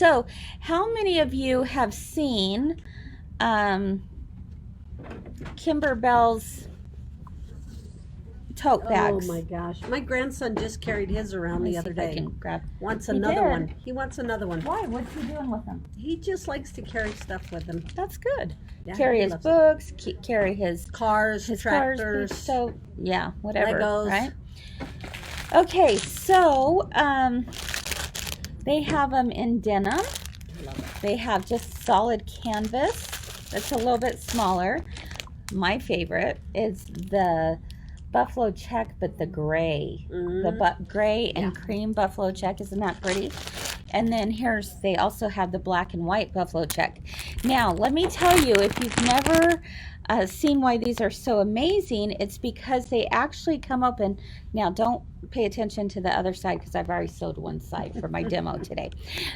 So, how many of you have seen Kimberbell's tote bags? Oh my gosh. My grandson just carried his around the other day. Wants He another did. one. He wants another one. Why? What's he doing with them? He just likes to carry stuff with him. That's good. Yeah, Carry he his loves books, carry his cars, tractors, cars, so yeah, whatever. Legos. Right? Okay, so they have them in denim. They have just solid canvas. That's a little bit smaller. My favorite is the buffalo check, but the gray. The gray and cream buffalo check. Isn't that pretty? And then they also have the black and white buffalo check. Now, let me tell you, if you've never seen why these are so amazing, it's because they actually come up and, now don't pay attention to the other side because I've already sewed one side for my demo today.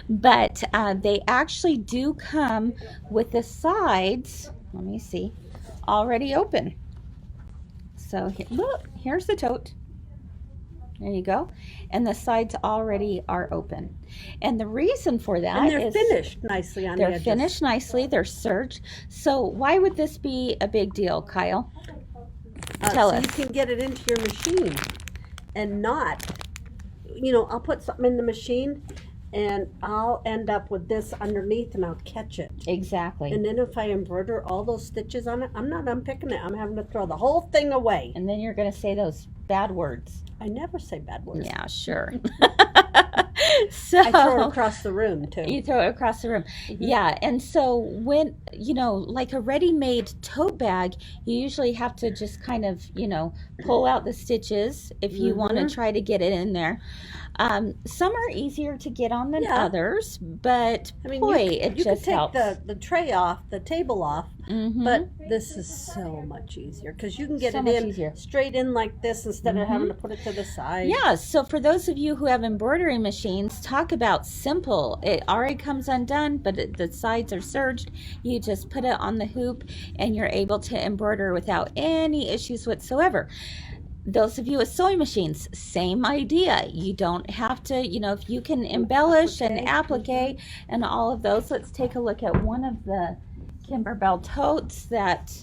But they actually do come with the sides, let me see, already open. So look, here's the tote. There you go. And the sides already are open. And the reason for that and they're finished nicely on the edges. They're finished nicely. They're serged. So why would this be a big deal, Kyle? Tell us. You can get it into your machine and not, I'll put something in the machine and I'll end up with this underneath and I'll catch it. Exactly. And then if I embroider all those stitches on it, I'm not unpicking it. I'm having to throw the whole thing away. And then you're going to say those bad words. I never say bad words. Yeah, sure. So I throw it across the room too. You throw it across the room. Yeah, and so when, like a ready-made tote bag, you usually have to just kind of, pull out the stitches if you want to try to get it in there. Some are easier to get on than others, but it just helps. You can take the tray off, the table off, but this is so much easier because you can get it in straight in like this instead of having to put it to the side. Yeah, so for those of you who have embroidery machines, talk about simple. It already comes undone, but the sides are serged. You just put it on the hoop and you're able to embroider without any issues whatsoever. Those of you with sewing machines, same idea. You don't have to, if you can embellish and applique and all of those. Let's take a look at one of the Kimberbell totes that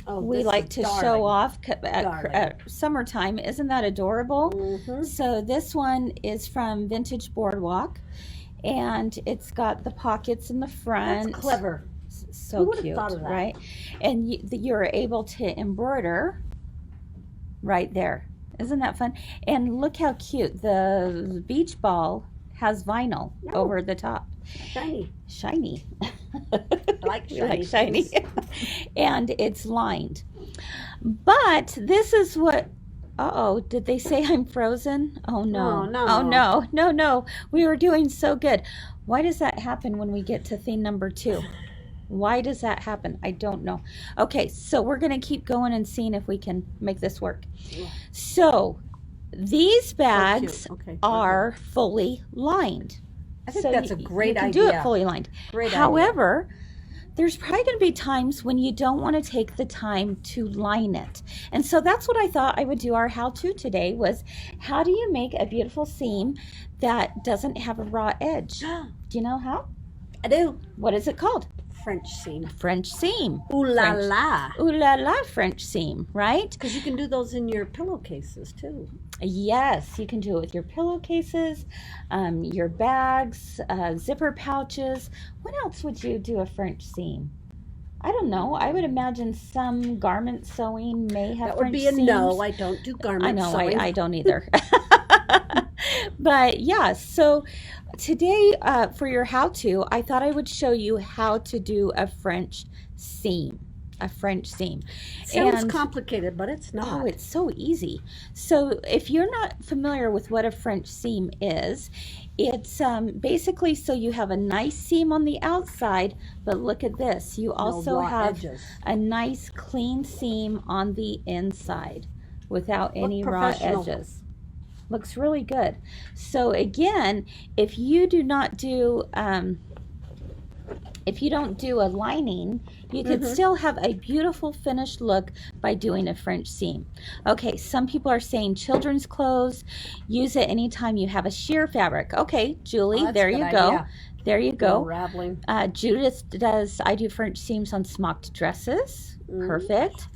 we like to show off at summertime. Isn't that adorable? So this one is from Vintage Boardwalk, and it's got the pockets in the front. That's clever. So cute, right? And you're able to embroider right there. Isn't that fun? And look how cute. The beach ball has vinyl over the top. Shiny. I like shiny. And it's lined. But this is what, did they say I'm frozen? Oh no. No. We were doing so good. Why does that happen when we get to theme number 2? Why does that happen? I don't know. Okay, so we're going to keep going and seeing if we can make this work. So these bags are fully lined. I think that's a great idea. You can do it fully lined. However, there's probably going to be times when you don't want to take the time to line it. And so that's what I thought I would do our how-to today was, how do you make a beautiful seam that doesn't have a raw edge? Do you know how? I do. What is it called? French seam. French seam. Ooh la la. Ooh la la French seam, right? Because you can do those in your pillowcases too. Yes, you can do it with your pillowcases, your bags, zipper pouches. What else would you do a French seam? I don't know. I would imagine some garment sewing may have French seams. That would be a no. I don't do garment sewing. I don't either. But yeah, so today for your how-to, I thought I would show you how to do a French seam. Sounds complicated, but it's not. Oh, it's so easy. So if you're not familiar with what a French seam is, it's basically so you have a nice seam on the outside, but look at this. You also have a nice clean seam on the inside without any raw edges. Looks really good. So again, if you do not do if you don't do a lining, you could still have a beautiful finished look by doing a French seam. Okay, some people are saying children's clothes, use it anytime you have a sheer fabric. Okay, Julie, That's there a good you go. idea. There you go. Unraveling. Judith does, I do French seams on smocked dresses. Perfect.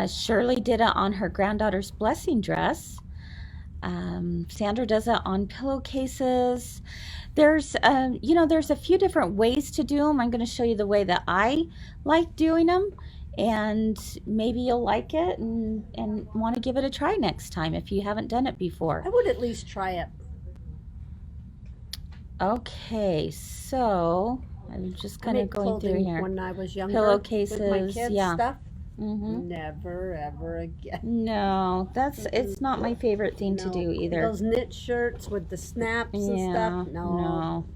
Shirley did it on her granddaughter's blessing dress. Sandra does it on pillowcases. There's, there's a few different ways to do them. I'm going to show you the way that I like doing them, and maybe you'll like it and want to give it a try next time if you haven't done it before. I would at least try it. Okay, so I'm just kind of going through here. When I was younger, Pillowcases, with my kids yeah. stuff. Never ever again. No, it's not my favorite thing to do either. Those knit shirts with the snaps and stuff.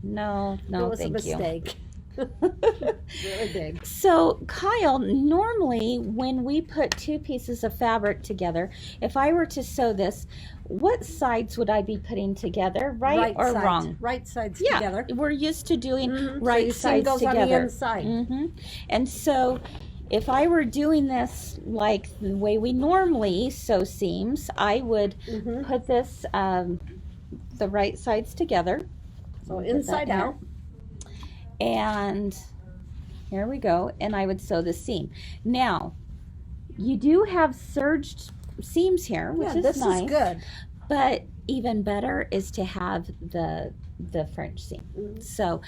No, it was a mistake. Really big. So Kyle, normally when we put two pieces of fabric together, if I were to sew this, what sides would I be putting together, right or sides. wrong? Right sides Yeah, together. we're used to doing So right your seam sides goes together. on the inside. And so if I were doing this like the way we normally sew seams, I would put this, the right sides together. So inside out. And here we go. And I would sew the seam. Now, you do have serged seams here, which is this nice. is good. But even better is to have the French seam. So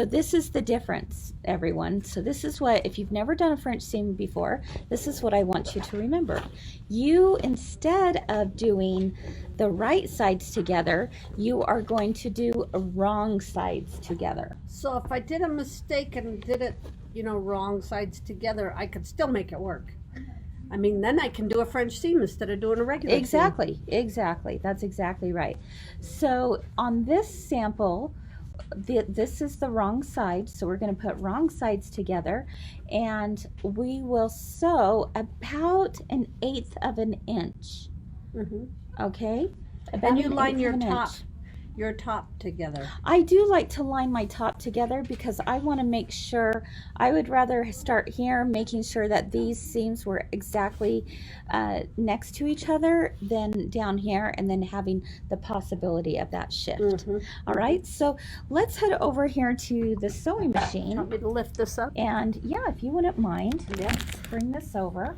this is the difference, everyone. So this is what, if you've never done a French seam before, this is what I want you to remember. You, instead of doing the right sides together, you are going to do wrong sides together. So if I did a mistake and did it, wrong sides together, I could still make it work. I mean, then I can do a French seam instead of doing a regular seam. Exactly. That's exactly right. So on this sample, this is the wrong side. So we're going to put wrong sides together, and we will sew about 1/8 of an inch. Okay? And you line your top together. I do like to line my top together because I want to make sure, I would rather start here making sure that these seams were exactly next to each other than down here and then having the possibility of that shift. All right, so let's head over here to the sewing machine. Want me to lift this up? And yeah, if you wouldn't mind, bring this over.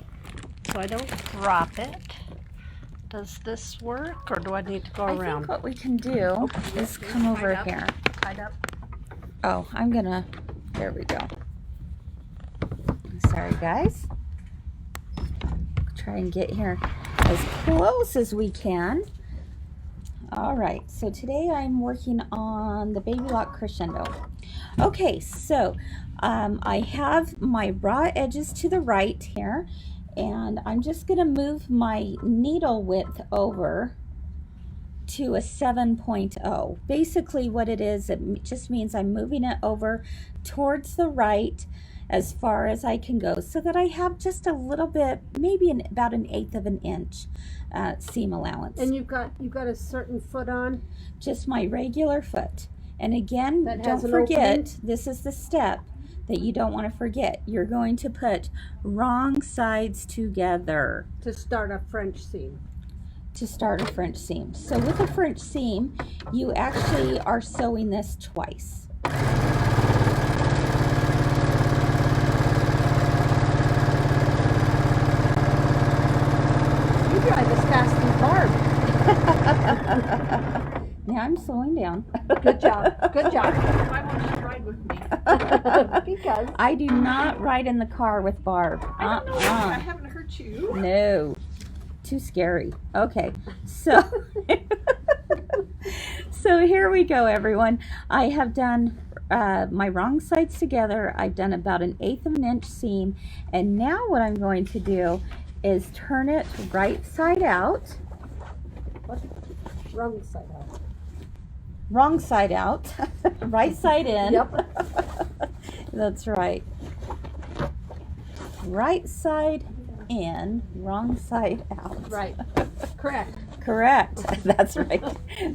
So I don't drop it. Does this work, or do I need to go around? I think what we can do is come over here. Tied up. Oh, there we go. Sorry, guys. Try and get here as close as we can. All right, so today I'm working on the Baby Lock Crescendo. Okay, so I have my raw edges to the right here, and I'm just going to move my needle width over to a 7.0. Basically what it is, it just means I'm moving it over towards the right as far as I can go, so that I have just a little bit, maybe about 1/8 of an inch seam allowance. And you've got a certain foot on? Just my regular foot. And again, don't forget, this is the step that you don't want to forget. You're going to put wrong sides together to start a French seam. So with a French seam, you actually are sewing this twice. You drive as fast as Barb. Now I'm slowing down. Good job. Why won't you ride with me? Because I do not ride in the car with Barb. I don't know. I haven't hurt you. No. Too scary. Okay. So so here we go, everyone. I have done my wrong sides together. I've done about 1/8 of an inch seam, and now what I'm going to do is turn it right side out. what? Wrong side out. Wrong side out. Right side in. Yep. That's right. Right side in, wrong side out. Right. Correct. Correct. That's right.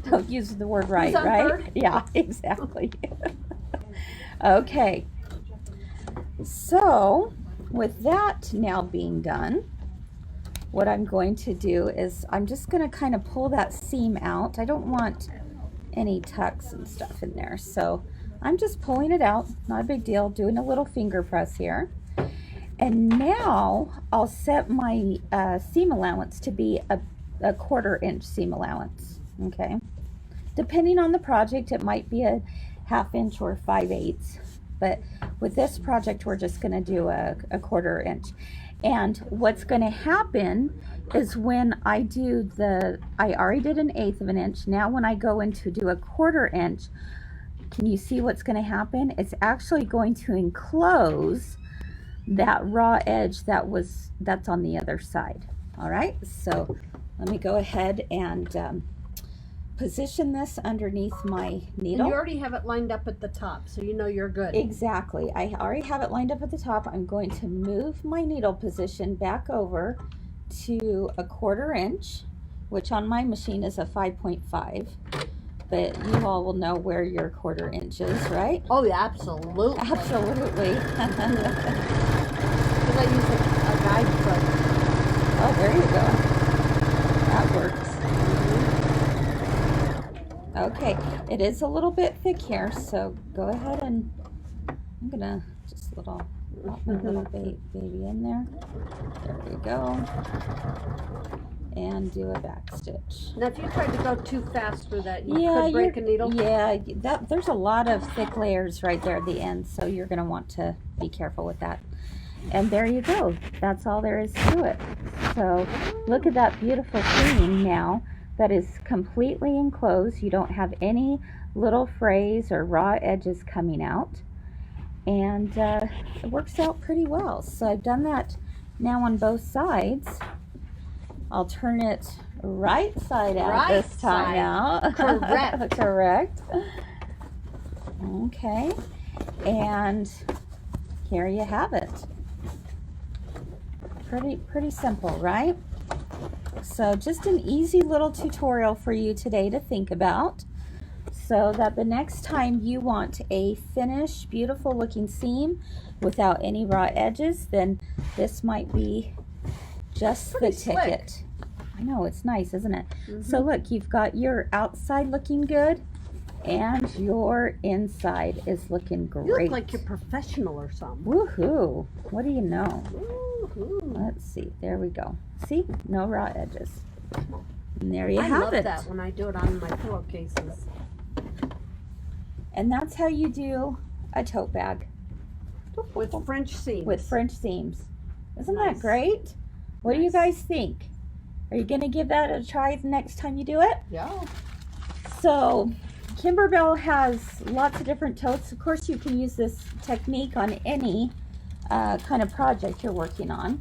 Don't use the word right, Who's on right? third? Yeah, exactly. Okay. So with that now being done, what I'm going to do is I'm just going to kind of pull that seam out. I don't want any tucks and stuff in there, so I'm just pulling it out. Not a big deal. Doing a little finger press here. And now I'll set my seam allowance to be a 1/4 inch seam allowance. Okay, depending on the project, it might be a 1/2 inch or 5/8, but with this project we're just going to do a 1/4 inch. And what's going to happen is when I do I already did an 1/8 of an inch. Now when I go in to do a 1/4 inch, can you see what's going to happen? It's actually going to enclose that raw edge that's on the other side. All right, so let me go ahead and position this underneath my needle. And you already have it lined up at the top, so you know you're good. Exactly. I already have it lined up at the top. I'm going to move my needle position back over to a 1/4 inch, which on my machine is a 5.5. But you all will know where your 1/4 inch is, right? Oh yeah, absolutely. Absolutely. Because I use a guide foot. Oh, there you go. That works. Okay, it is a little bit thick here, so go ahead and I'm gonna just pop my little baby in there. There we go. And do a back stitch. Now, if you tried to go too fast through that, you could break a needle. Yeah, there's a lot of thick layers right there at the end, so you're gonna want to be careful with that. And there you go. That's all there is to it. So look at that beautiful seam now that is completely enclosed. You don't have any little frays or raw edges coming out. And it works out pretty well. So I've done that now on both sides. I'll turn it right side out this time out. Correct. Correct. Okay. And here you have it. Pretty simple, right? So just an easy little tutorial for you today to think about, so that the next time you want a finished, beautiful looking seam without any raw edges, then this might be just the ticket. Slick. I know, it's nice, isn't it? So look, you've got your outside looking good and your inside is looking great. You look like you're professional or something. Woohoo! What do you know? Woohoo. Let's see. There we go. See? No raw edges. And there you I have love it. that when I do it on my pillowcases. And that's how you do a tote bag With French seams. with French seams. Isn't Nice. that great? What do you guys think? Are you going to give that a try the next time you do it? Yeah. So, Kimberbell has lots of different totes. Of course, you can use this technique on any kind of project you're working on.